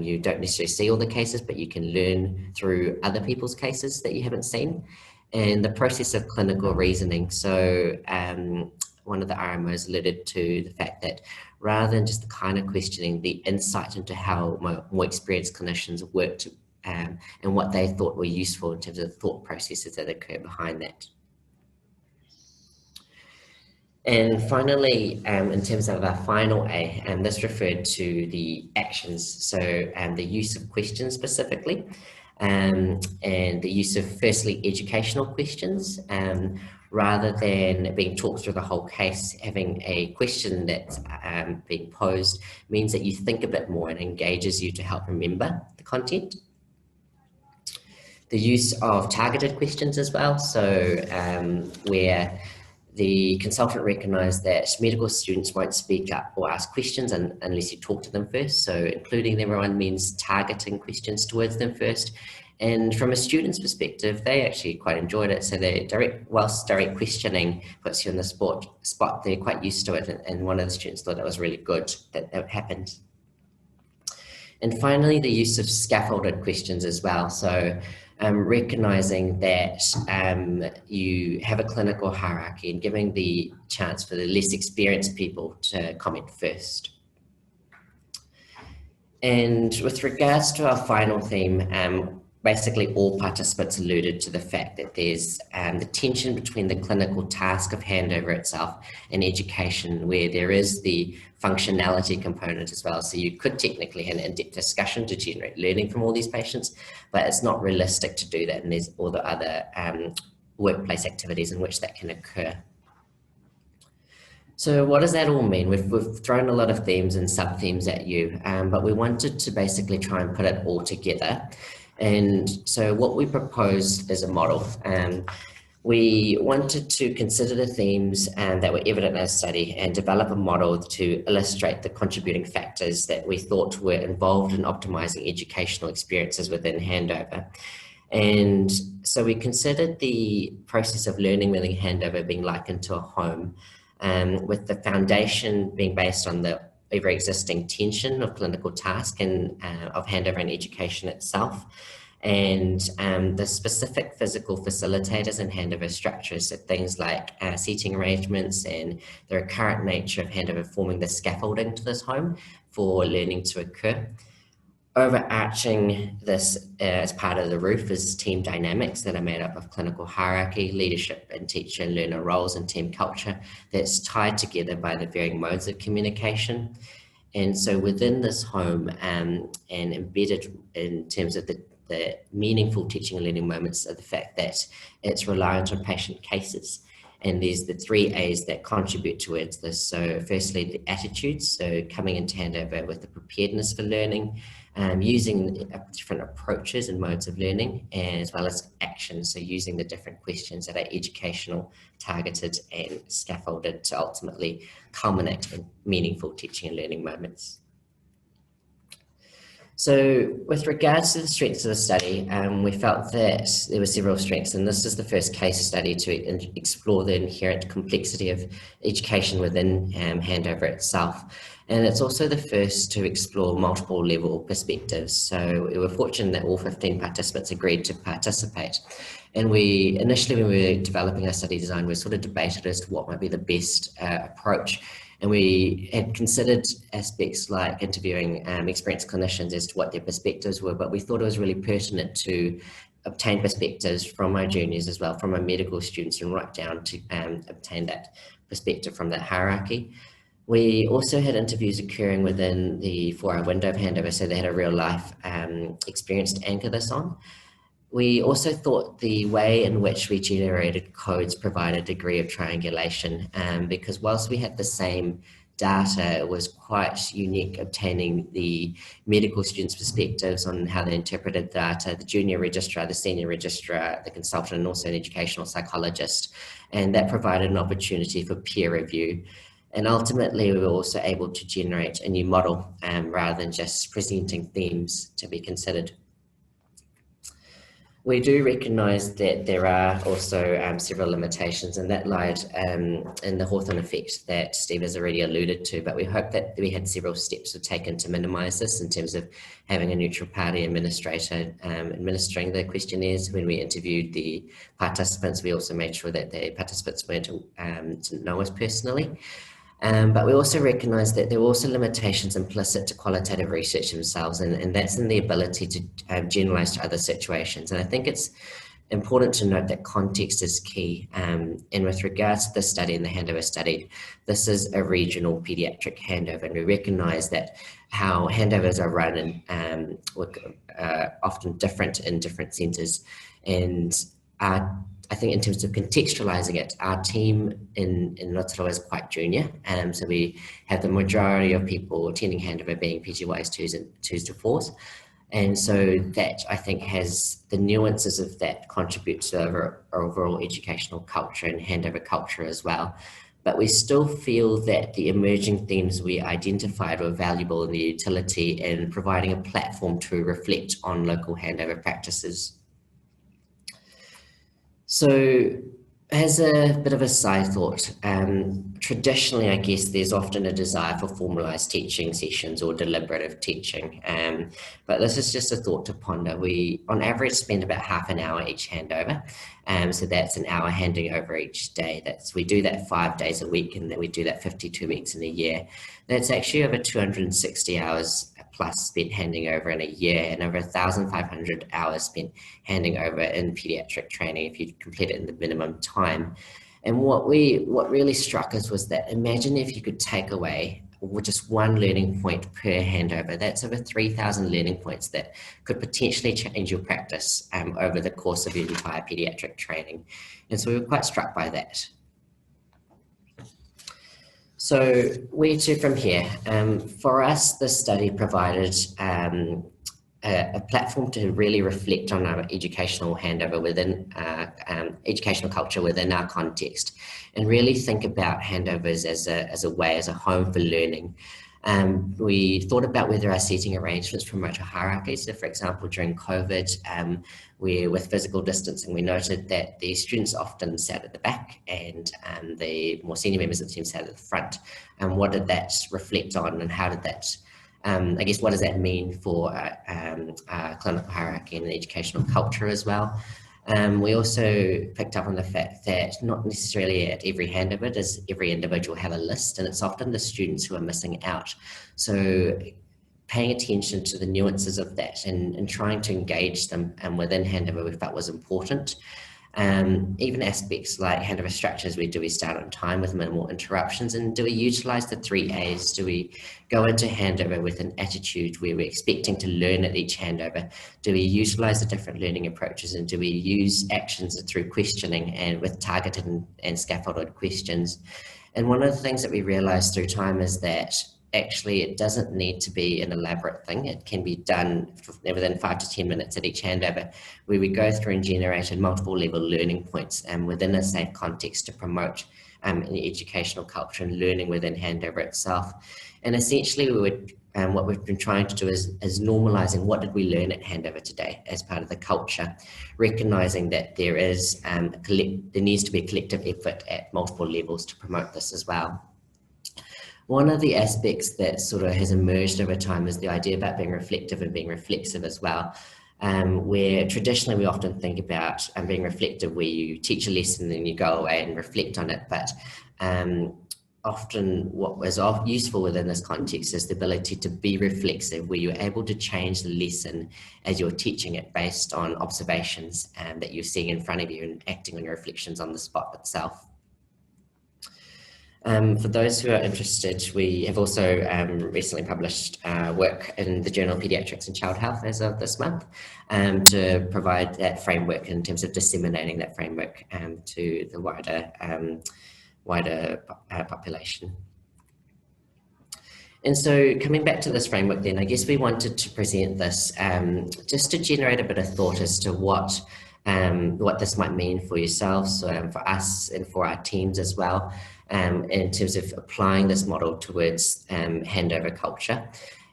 S4: you don't necessarily see all the cases, but you can learn through other people's cases that you haven't seen. And the process of clinical reasoning. So one of the RMOs alluded to the fact that rather than just the kind of questioning, the insight into how more experienced clinicians worked and what they thought were useful in terms of the thought processes that occur behind that. And finally, in terms of our final A, this referred to the actions, so the use of questions specifically, and the use of firstly educational questions, rather than being talked through the whole case. Having a question that's being posed means that you think a bit more and engages you to help remember the content. The use of targeted questions as well, so where the consultant recognised that medical students won't speak up or ask questions unless you talk to them first. So including everyone means targeting questions towards them first. And from a student's perspective, they actually quite enjoyed it. So whilst direct questioning puts you on the spot, they're quite used to it. And one of the students thought that was really good that happened. And finally, the use of scaffolded questions as well. So recognizing that you have a clinical hierarchy and giving the chance for the less experienced people to comment first. And with regards to our final theme, basically all participants alluded to the fact that there's the tension between the clinical task of handover itself and education, where there is the functionality component as well. So you could technically have an in-depth discussion to generate learning from all these patients, but it's not realistic to do that, and there's all the other workplace activities in which that can occur. So what does that all mean? We've thrown a lot of themes and sub-themes at you, but we wanted to basically try and put it all together. And so what we proposed is a model. We wanted to consider the themes that were evident in our study and develop a model to illustrate the contributing factors that we thought were involved in optimizing educational experiences within handover. And so we considered the process of learning within handover being likened to a home, with the foundation being based on the ever existing tension of clinical task and of handover and education itself, and the specific physical facilitators and handover structures, so things like seating arrangements and the recurrent nature of handover forming the scaffolding to this home for learning to occur. Overarching this as part of the roof is team dynamics that are made up of clinical hierarchy, leadership and teacher and learner roles, and team culture that's tied together by the varying modes of communication. And so within this home and embedded in terms of the meaningful teaching and learning moments are the fact that it's reliant on patient cases. And there's the 3 A's that contribute towards this. So firstly, the attitudes, so coming into handover with the preparedness for learning, using different approaches and modes of learning, as well as action, so using the different questions that are educational, targeted and scaffolded to ultimately culminate in meaningful teaching and learning moments. So with regards to the strengths of the study, we felt that there were several strengths, and this is the first case study to explore the inherent complexity of education within handover itself. And it's also the first to explore multiple level perspectives. So we were fortunate that all 15 participants agreed to participate. And we initially, when we were developing our study design, we sort of debated as to what might be the best approach. And we had considered aspects like interviewing experienced clinicians as to what their perspectives were, but we thought it was really pertinent to obtain perspectives from our juniors as well, from our medical students, and right down to obtain that perspective from that hierarchy. We also had interviews occurring within the 4-hour window of handover, so they had a real life experience to anchor this on. We also thought the way in which we generated codes provided a degree of triangulation, because whilst we had the same data, it was quite unique obtaining the medical students' perspectives on how they interpreted data, the junior registrar, the senior registrar, the consultant, and also an educational psychologist. And that provided an opportunity for peer review. And ultimately, we were also able to generate a new model rather than just presenting themes to be considered. We do recognise that there are also several limitations, and that lied in the Hawthorne effect that Steve has already alluded to, but we hope that we had several steps to taken to minimise this in terms of having a neutral party administrator administering the questionnaires. When we interviewed the participants, we also made sure that the participants didn't know us personally. But we also recognise that there were also limitations implicit to qualitative research themselves, and that's in the ability to generalise to other situations. And I think it's important to note that context is key. And with regards to the study and the handover study, this is a regional paediatric handover, and we recognise that how handovers are run and often different in different centres. And I think in terms of contextualising it, our team in Rotorua is quite junior. So we have the majority of people attending handover being PGYs 2s to 4s. And so that, I think, has the nuances of that contribute to our overall educational culture and handover culture as well. But we still feel that the emerging themes we identified were valuable in the utility in providing a platform to reflect on local handover practices. So As a bit of a side thought, traditionally, I guess there's often a desire for formalized teaching sessions or deliberative teaching, but this is just a thought to ponder. We, on average, spend about half an hour each handover, so that's an hour handing over each day. We do that 5 days a week, and then we do that 52 weeks in a year. That's actually over 260 hours plus spent handing over in a year, and over 1,500 hours spent handing over in paediatric training if you complete it in the minimum time. And what really struck us was that imagine if you could take away just one learning point per handover. That's over 3,000 learning points that could potentially change your practice over the course of your entire paediatric training. And so we were quite struck by that. So where to from here? For us, this study provided a platform to really reflect on our educational handover within educational culture within our context, and really think about handovers as a home for learning. We thought about whether our seating arrangements promote a hierarchy. So, for example, during COVID, with physical distancing, we noted that the students often sat at the back and the more senior members of the team sat at the front. And what did that reflect on, and how did that, I guess, what does that mean for clinical hierarchy and educational culture as well? We also picked up on the fact that not necessarily at every handover does every individual have a list, and it's often the students who are missing out. So paying attention to the nuances of that and trying to engage them within handover we felt was important. Even aspects like handover structures, do we start on time with minimal interruptions, and do we utilize the 3 A's? Do we go into handover with an attitude where we're expecting to learn at each handover? Do we utilize the different learning approaches, and do we use actions through questioning and with targeted and scaffolded questions? And one of the things that we realized through time is that actually it doesn't need to be an elaborate thing. It can be done within 5 to 10 minutes at each handover, where we go through and generated multiple level learning points within a safe context to promote an educational culture and learning within handover itself. And essentially what we've been trying to do is normalizing what did we learn at handover today as part of the culture, recognizing that there needs to be a collective effort at multiple levels to promote this as well. One of the aspects that sort of has emerged over time is the idea about being reflective and being reflexive as well, where traditionally we often think about being reflective where you teach a lesson and you go away and reflect on it, but often what was useful within this context is the ability to be reflexive, where you're able to change the lesson as you're teaching it based on observations that you're seeing in front of you and acting on your reflections on the spot itself. For those who are interested, we have also recently published work in the Journal of Paediatrics and Child Health as of this month to provide that framework in terms of disseminating that framework to the wider population. And so coming back to this framework then, I guess we wanted to present this just to generate a bit of thought as to what this might mean for yourselves, for us and for our teams as well, in terms of applying this model towards handover culture.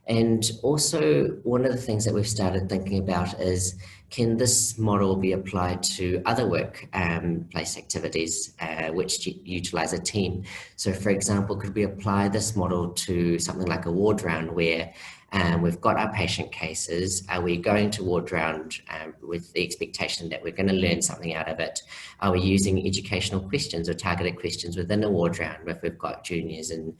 S4: And also one of the things that we've started thinking about is, can this model be applied to other workplace activities which utilize a team? So for example, could we apply this model to something like a ward round where we've got our patient cases? Are we going to ward round with the expectation that we're going to learn something out of it? Are we using educational questions or targeted questions within a ward round if we've got juniors and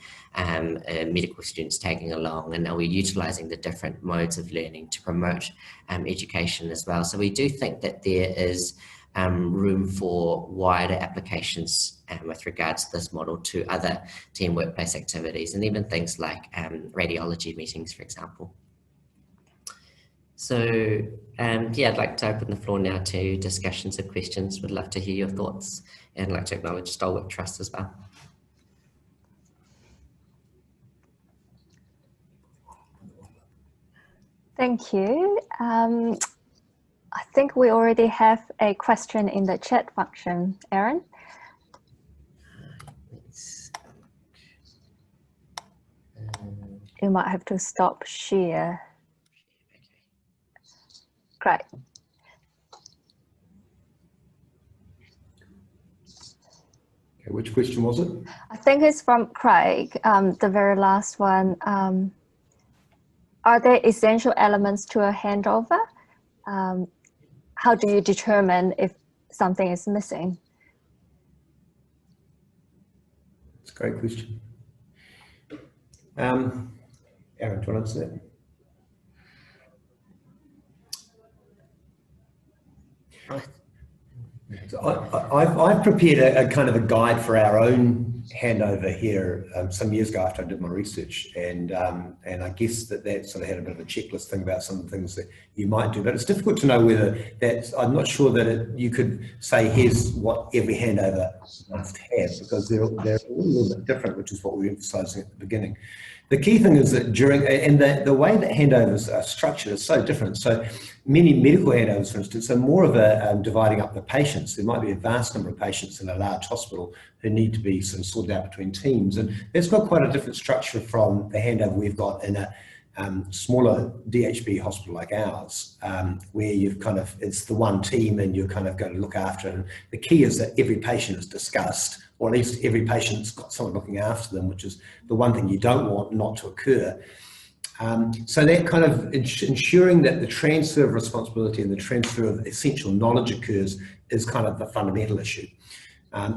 S4: medical students tagging along? And are we utilizing the different modes of learning to promote education as well? So we do think that there is room for wider applications with regards to this model to other team workplace activities, and even things like radiology meetings, for example. So yeah, I'd like to open the floor now to discussions and questions. Would love to hear your thoughts, and I'd like to acknowledge Stalwart Trust as well.
S2: Thank you. I think we already have a question in the chat function, Aaron. You might have to stop share. Great.
S1: Okay, which question was it?
S2: I think it's from Craig, the very last one. Are there essential elements to a handover? How do you determine if something is missing?
S1: It's a great question. Aaron, do you want to answer that? So I've prepared a kind of a guide for our own handover here some years ago after I did my research, and I guess that sort of had a bit of a checklist thing about some of the things that you might do, but it's difficult to know whether that's, I'm not sure that you could say here's what every handover must have, because they're all a little bit different, which is what we were emphasising at the beginning. The key thing is that during, and the way that handovers are structured is so different. So many medical handovers, for instance, are more of a dividing up the patients. There might be a vast number of patients in a large hospital who need to be sort of sorted out between teams. And that's got quite a different structure from the handover we've got in a smaller DHB hospital like ours, where you've kind of, it's the one team and you're kind of going to look after it. And the key is that every patient is discussed, or at least every patient's got someone looking after them, which is the one thing you don't want not to occur. So that kind of ensuring that the transfer of responsibility and the transfer of essential knowledge occurs is kind of the fundamental issue.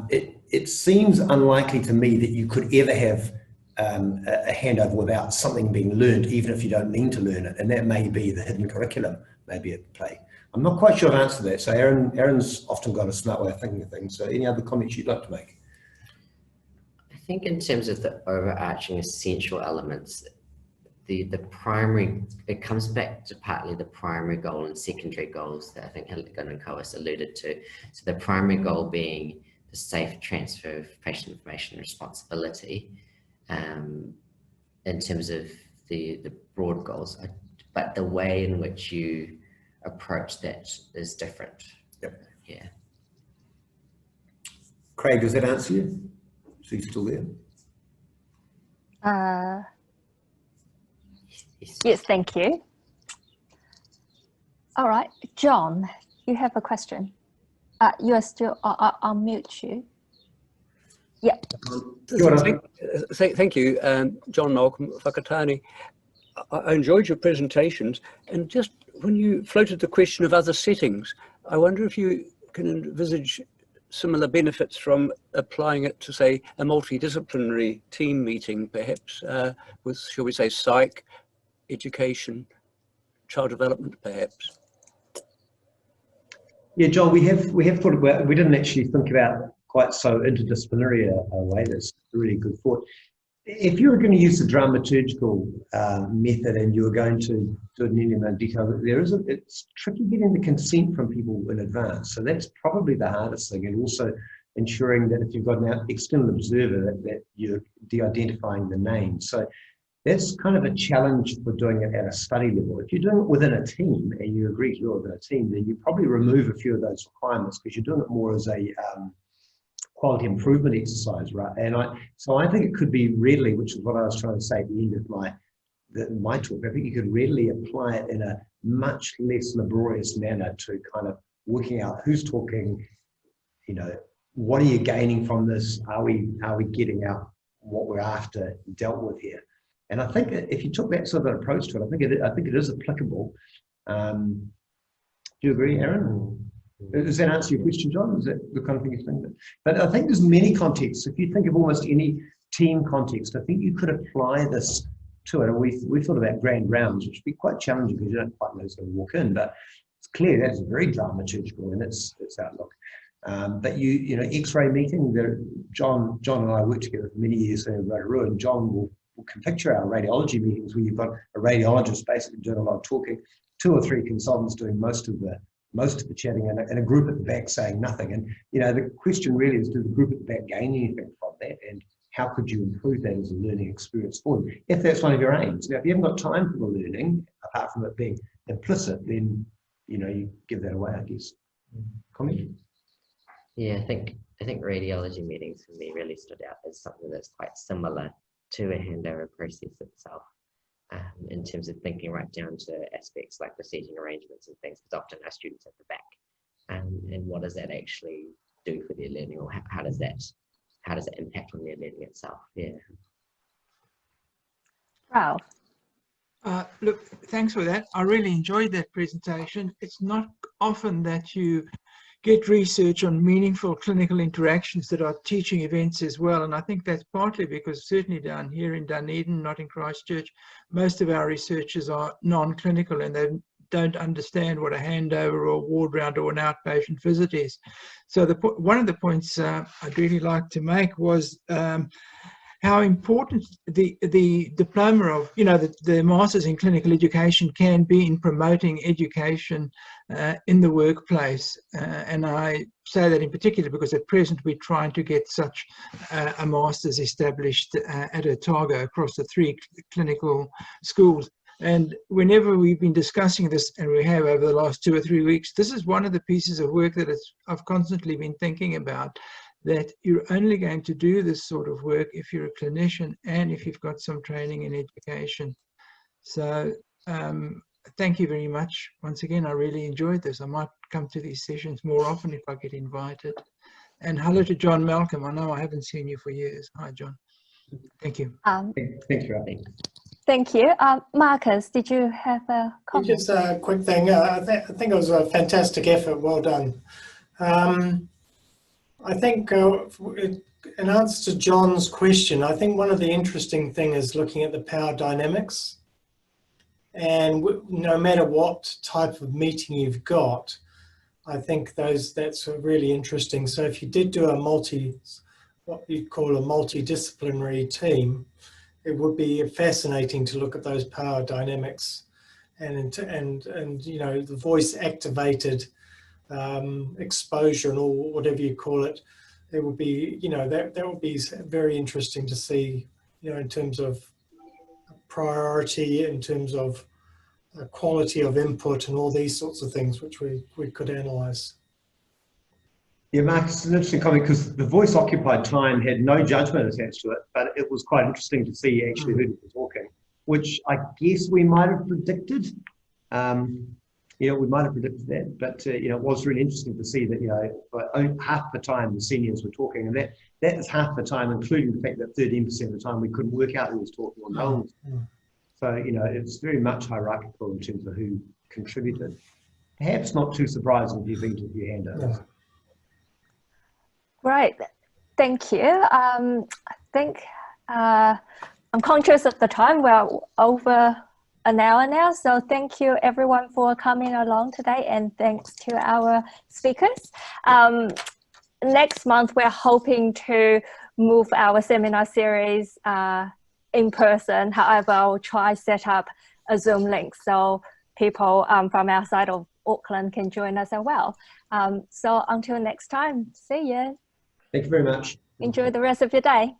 S1: It seems unlikely to me that you could ever have a handover without something being learned, even if you don't mean to learn it, and that may be the hidden curriculum, maybe at play. I'm not quite sure I've answered that. So Aaron's often got a smart way of thinking of things. So any other comments you'd like to make?
S4: I think in terms of the overarching essential elements, the primary, it comes back to partly the primary goal and secondary goals that I think Helen and Coas alluded to. So the primary goal being the safe transfer of patient information and responsibility, in terms of the broad goals, but the way in which you approach that is different.
S1: Yep.
S4: Yeah.
S1: Craig, does that answer you? Is he still there?
S2: Yes, thank you. All right, John, you have a question. You are still, I'll mute you. Yeah.
S6: Thank you, John Malcolm, Whakatane. I enjoyed your presentations, and just when you floated the question of other settings, I wonder if you can envisage similar benefits from applying it to, say, a multidisciplinary team meeting, perhaps, with, shall we say, psych, education, child development, perhaps.
S1: Yeah, John, we have thought about, we didn't actually think about quite so interdisciplinary a way. That's a really good thought. If you were going to use the dramaturgical method and you were going to do it in any amount of detail, it's tricky getting the consent from people in advance. So that's probably the hardest thing, and also ensuring that if you've got an external observer that you're de-identifying the name. So that's kind of a challenge for doing it at a study level. If you're doing it within a team and you agree to do it within a team, then you probably remove a few of those requirements because you're doing it more as a quality improvement exercise, right? And so I think it could be readily, which is what I was trying to say at the end of my talk, I think you could readily apply it in a much less laborious manner to kind of working out who's talking, you know, what are you gaining from this? Are we getting out what we're after dealt with here? And I think if you took that sort of approach to it, I think it is applicable. Do you agree, Aaron? Does that answer your question, John? Is that the kind of thing you think? But I think there's many contexts. If you think of almost any team context, I think you could apply this to it. And we thought about grand rounds, which would be quite challenging because you don't quite know who's going to walk in. But it's clear that's very dramaturgical in its outlook. But you know, X-ray meeting. John and I worked together for many years in Rotorua, and John will can picture our radiology meetings where you've got a radiologist basically doing a lot of talking, 2 or 3 consultants doing most of the chatting, and a group at the back saying nothing. And you know, the question really is, does the group at the back gain anything from that, and how could you improve that as a learning experience for them, if that's one of your aims? Now, if you haven't got time for the learning, apart from it being implicit, then you know, you give that away, I guess. Comment?
S4: Yeah, I think radiology meetings for me really stood out as something that's quite similar to a handover process itself, in terms of thinking right down to aspects like the seating arrangements and things, because often our students at the back, and what does that actually do for their learning, or how does that how does it impact on their learning itself? Yeah.
S2: Wow.
S5: Look, thanks for that. I really enjoyed that presentation. It's not often that you get research on meaningful clinical interactions that are teaching events as well. And I think that's partly because certainly down here in Dunedin, not in Christchurch, most of our researchers are non-clinical and they don't understand what a handover or a ward round or an outpatient visit is. So one of the points I'd really like to make was how important the diploma of, the Masters in Clinical Education can be in promoting education in the workplace. And I say that in particular because at present we're trying to get such a Masters established at Otago across the 3 clinical schools. And whenever we've been discussing this, and we have over the last 2 or 3 weeks, this is one of the pieces of work that I've constantly been thinking about, that you're only going to do this sort of work if you're a clinician and if you've got some training in education. So thank you very much. Once again, I really enjoyed this. I might come to these sessions more often if I get invited. And hello to John Malcolm. I know I haven't seen you for years. Hi, John. Thank you.
S1: Thanks, Robbie.
S2: Thank you. Marcus, did you have a comment?
S7: Just a quick thing. I think it was a fantastic effort. Well done. I think in answer to John's question, I think one of the interesting things is looking at the power dynamics. And no matter what type of meeting you've got, I think that's really interesting. So if you did do what you'd call a multidisciplinary team, it would be fascinating to look at those power dynamics and the voice activated exposure and all, whatever you call it. It would be, that would be very interesting to see, in terms of priority, in terms of quality of input and all these sorts of things, which we could analyse.
S1: Yeah, Marcus, it's an interesting comment because the voice occupied time had no judgment attached to it, but it was quite interesting to see actually who was talking, which I guess we might have predicted. We might have predicted that, but it was really interesting to see that for half the time the seniors were talking, and that is half the time, including the fact that 13% of the time we couldn't work out who was talking or no one was talking. So it's very much hierarchical in terms of who contributed. Perhaps not too surprising if you've been to your handovers.
S2: Great, thank you. I think I'm conscious of the time. We're over an hour now, so thank you everyone for coming along today, and thanks to our speakers. Next month we're hoping to move our seminar series in person. However, I'll try set up a Zoom link so people from outside of Auckland can join us as well. So until next time, see you.
S1: Thank you very much.
S2: Enjoy the rest of your day.